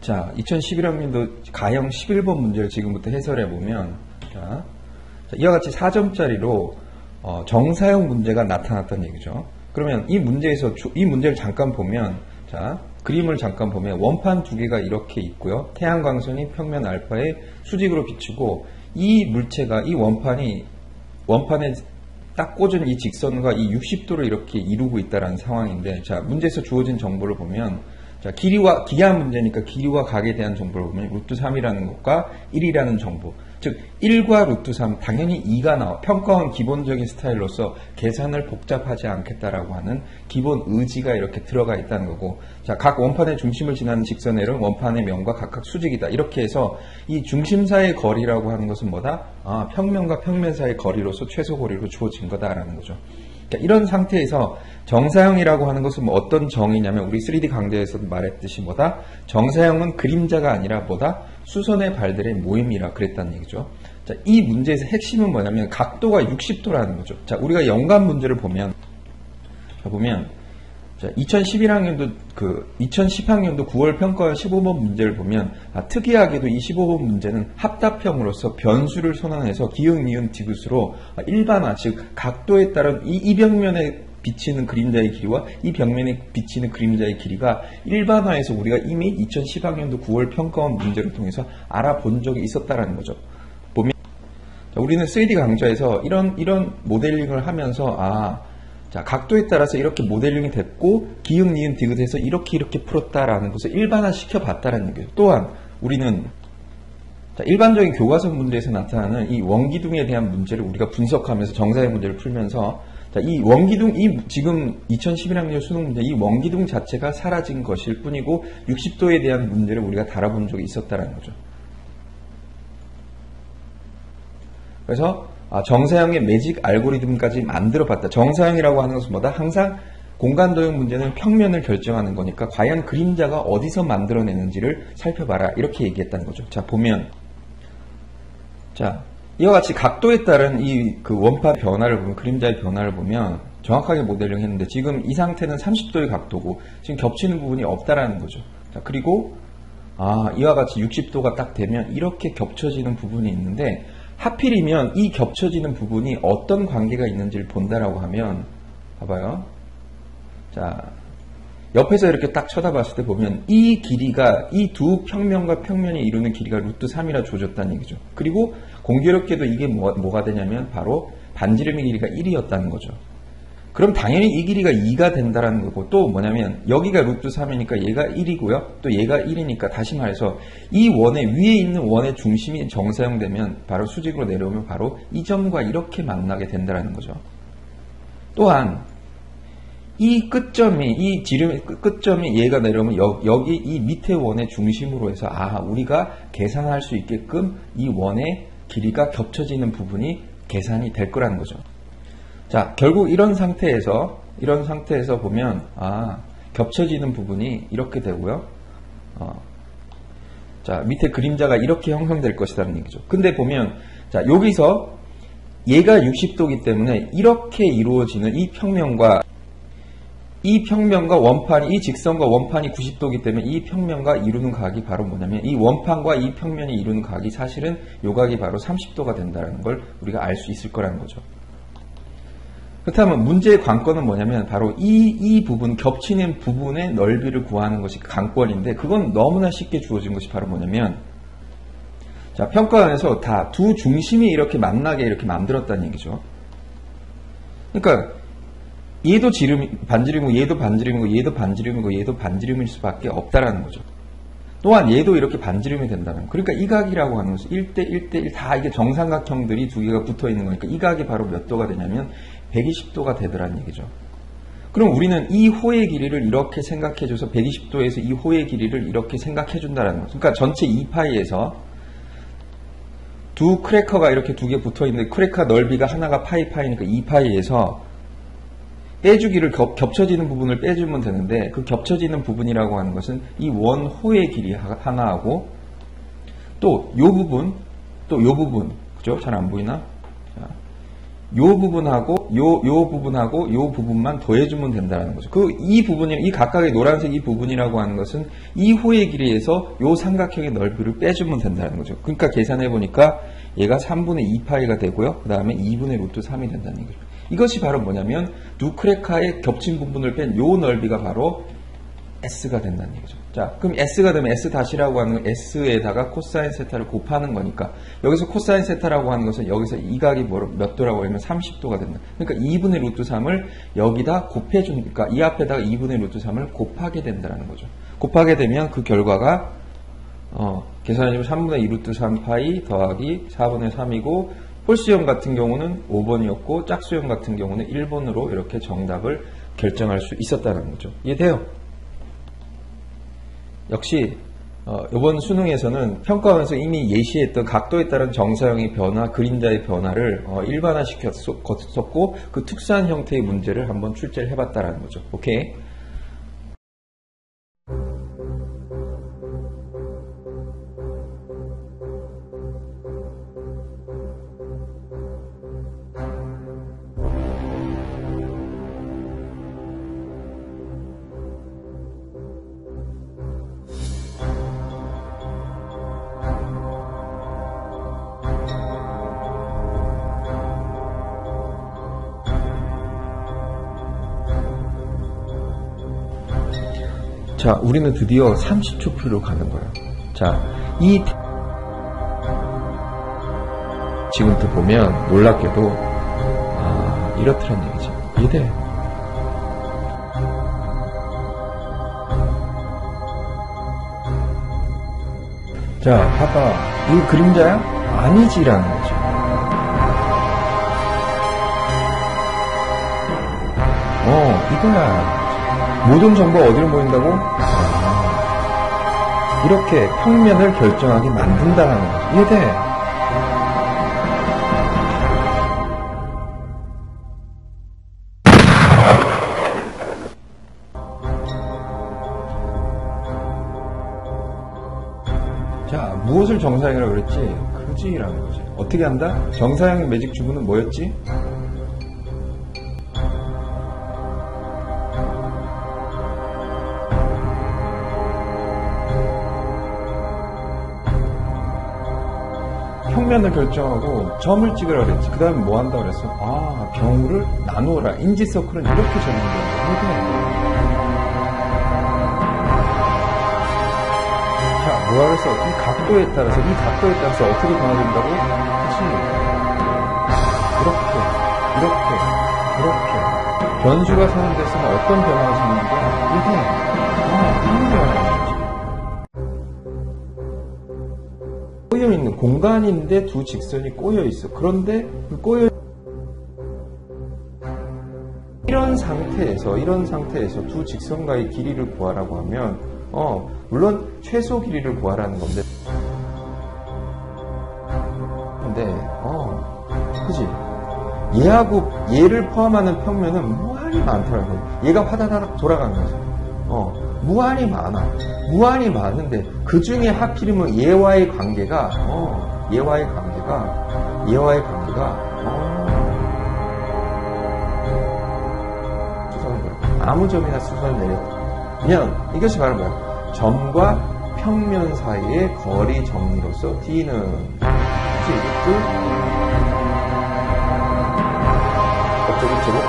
자, 2011학년도 가형 11번 문제를 지금부터 해설해 보면, 자, 이와 같이 4점짜리로 정사형 문제가 나타났다는 얘기죠. 그러면 이 문제에서 이 문제를 잠깐 보면, 자, 그림을 잠깐 보면 원판 두 개가 이렇게 있고요. 태양광선이 평면 알파에 수직으로 비추고, 이 물체가 이 원판에 딱 꽂은 이 직선과 이 60도를 이렇게 이루고 있다는 상황인데, 자, 문제에서 주어진 정보를 보면, 자, 기하한 문제니까 길이와 각에 대한 정보를 보면 루트 3이라는 것과 1이라는 정보, 즉 1과 루트 3, 당연히 2가 나와. 평가원 기본적인 스타일로서 계산을 복잡하지 않겠다라고 하는 기본 의지가 이렇게 들어가 있다는 거고, 자, 각 원판의 중심을 지나는 직선의 L은 원판의 면과 각각 수직이다. 이렇게 해서 이 중심 사이의 거리라고 하는 것은 뭐다? 평면과 평면 사이의 거리로서 최소 거리로 주어진 거다라는 거죠. 이런 상태에서 정사형이라고 하는 것은 뭐 어떤 정의냐면, 우리 3D 강좌에서도 말했듯이 뭐다? 정사형은 그림자가 아니라 뭐다? 수선의 발들의 모임이라 그랬다는 얘기죠. 자, 이 문제에서 핵심은 뭐냐면 각도가 60도라는 거죠. 자, 우리가 연관 문제를 보면, 자, 2011학년도 2010학년도 9월 평가원 15번 문제를 보면, 특이하게도 이 15번 문제는 합답형으로서 변수를 손환해서 기역, 니은, 디귿으로 일반화, 즉 각도에 따른 이 벽면에 비치는 그림자의 길이와 이 벽면에 비치는 그림자의 길이가 일반화해서 우리가 이미 2010학년도 9월 평가원 문제를 통해서 알아본 적이 있었다라는 거죠. 보면, 자, 우리는 3D 강좌에서 이런 모델링을 하면서 자, 각도에 따라서 이렇게 모델링이 됐고, 기역, 니은, 디귿에서 이렇게 풀었다라는 것을 일반화 시켜봤다라는 얘기죠. 또한 우리는, 자, 일반적인 교과서 문제에서 나타나는 이 원기둥에 대한 문제를 우리가 분석하면서 정사형 문제를 풀면서, 자, 이 원기둥, 지금 2011학년 수능 문제, 이 원기둥 자체가 사라진 것일 뿐이고 60도에 대한 문제를 우리가 다뤄본 적이 있었다라는 거죠. 그래서 정사형의 매직 알고리즘까지 만들어 봤다. 정사형이라고 하는 것은 뭐다? 항상 공간도형 문제는 평면을 결정하는 거니까 과연 그림자가 어디서 만들어내는지를 살펴봐라. 이렇게 얘기했다는 거죠. 자, 보면, 자, 이와 같이 각도에 따른 그 원판 변화를 보면, 그림자의 변화를 보면 정확하게 모델링 했는데, 지금 이 상태는 30도의 각도고 지금 겹치는 부분이 없다라는 거죠. 자, 그리고 이와 같이 60도가 딱 되면 이렇게 겹쳐지는 부분이 있는데, 하필이면 이 겹쳐지는 부분이 어떤 관계가 있는지를 본다라고 하면, 봐봐요. 자, 옆에서 이렇게 딱 쳐다봤을 때 보면 이 길이가, 이 두 평면과 평면이 이루는 길이가 루트 3이라 주어졌다는 얘기죠. 그리고 공교롭게도 이게 뭐가 되냐면 바로 반지름의 길이가 1이었다는 거죠. 그럼 당연히 이 길이가 2가 된다는 거고, 또 뭐냐면 여기가 루트 3이니까 얘가 1이고요. 또 얘가 1이니까, 다시 말해서 이 원의 위에 있는 원의 중심이 정사형 되면 바로 수직으로 내려오면 바로 이 점과 이렇게 만나게 된다는 거죠. 또한 이 끝점이, 이 지름의 끝점이 얘가 내려오면 여기 이 밑에 원의 중심으로 해서 우리가 계산할 수 있게끔 이 원의 길이가 겹쳐지는 부분이 계산이 될 거라는 거죠. 자, 결국 이런 상태에서 보면 겹쳐지는 부분이 이렇게 되고요. 자, 밑에 그림자가 이렇게 형성될 것이라는 얘기죠. 근데 보면, 자, 여기서 얘가 60도이기 때문에 이렇게 이루어지는 이 평면과 원판이, 이 직선과 원판이 90도이기 때문에 이 평면과 이루는 각이 바로 뭐냐면, 이 원판과 이 평면이 이루는 각이 사실은 요 각이 바로 30도가 된다는 걸 우리가 알 수 있을 거라는 거죠. 그렇다면 문제의 관건은 뭐냐면 바로 이 부분, 겹치는 부분의 넓이를 구하는 것이 관건인데, 그건 너무나 쉽게 주어진 것이 바로 뭐냐면, 자, 평가원에서 다 두 중심이 이렇게 만나게 이렇게 만들었다는 얘기죠. 그러니까 얘도 반지름이고 얘도 반지름이고 얘도 반지름이고 얘도 반지름일 수밖에 없다라는 거죠. 또한 얘도 이렇게 반지름이 된다는 거. 그러니까 이 각이라고 하는 것은 1대 1대 1 다 이게 정삼각형들이 두 개가 붙어 있는 거니까 이 각이 바로 몇 도가 되냐면 120도가 되더라는 얘기죠. 그럼 우리는 이 호의 길이를 이렇게 생각해줘서 120도에서 이 호의 길이를 이렇게 생각해준다는 거죠. 그러니까 전체 2파이에서 두 크래커가 이렇게 두 개 붙어 있는데, 크래커 넓이가 하나가 파이니까 2파이에서 빼주기를 겹쳐지는 부분을 빼주면 되는데, 그 겹쳐지는 부분이라고 하는 것은 이 원호의 길이 하나하고, 또 요 부분, 그죠? 잘 안 보이나? 자, 요 부분하고 요 부분하고 요 부분만 더해주면 된다는 거죠. 이 부분이, 이 각각의 노란색 이 부분이라고 하는 것은 이 호의 길이에서 요 삼각형의 넓이를 빼주면 된다는 거죠. 그러니까 계산해 보니까 얘가 3분의 2파이가 되고요. 그 다음에 2분의 루트 3이 된다는 얘기죠. 이것이 바로 뭐냐면 누크레카의 겹친 부분을 뺀 요 넓이가 바로 S가 된다는 얘기죠. 자, 그럼 S가 되면 S 다시라고 하는 건 S에다가 코사인 세타를 곱하는 거니까 여기서 코사인 세타라고 하는 것은 여기서 이 각이 몇 도라고 하면 30도가 된다. 그러니까 2분의 루트 3을 여기다 곱해주니까 이 앞에다가 2분의 루트 3을 곱하게 된다는 거죠. 곱하게 되면 그 결과가 계산해주면 3분의 2 루트 3파이 더하기 4분의 3이고 홀수형 같은 경우는 5번이었고 짝수형 같은 경우는 1번으로 이렇게 정답을 결정할 수 있었다는 거죠. 이해돼요? 역시 이번 수능에서는 평가원에서 이미 예시했던 각도에 따른 정사형의 변화, 그림자의 변화를 일반화시켰었고 그 특수한 형태의 문제를 한번 출제를 해봤다는 거죠. 오케이? 자, 우리는 드디어 30초표로 가는 거예요. 자, 지금부터 보면 놀랍게도 이렇더란 얘기죠. 이해돼? 자, 봐봐. 이거 그림자야? 아니지라는 거죠. 이거야. 모든 정보가 어디로 모인다고? 이렇게 평면을 결정하게 만든다는 거죠. 이해돼? 자, 무엇을 정사형이라고 그랬지? 그지라는 거지. 어떻게 한다? 정사형의 매직 주문은 뭐였지? 평면을 결정하고 점을 찍으라 그랬지. 그 다음에 뭐 한다 그랬어? 경우를 나누어라. 인지서클은 이렇게 적용된다. 자, 뭐라 그랬어? 이 각도에 따라서 어떻게 변화된다고? 그치? 이렇게. 변수가 선언됐으면 어떤 변화가 생기는데? 이게. 꼬여있는 공간인데 두 직선이 꼬여있어. 그런데 그 이런 상태에서 두 직선과의 길이를 구하라고 하면 물론 최소 길이를 구하라는 건데 그지? 얘를 포함하는 평면은 무한히 많다는 거예요. 얘가 화다닥 돌아가는 거죠. 무한히 많은데 그 중에 하필이면 얘와의 관계가 아무 점이나 수선을 내려면 이것이 바로 뭐야? 점과 평면 사이의 거리 정리로서 D는 이것도 업적이 제곱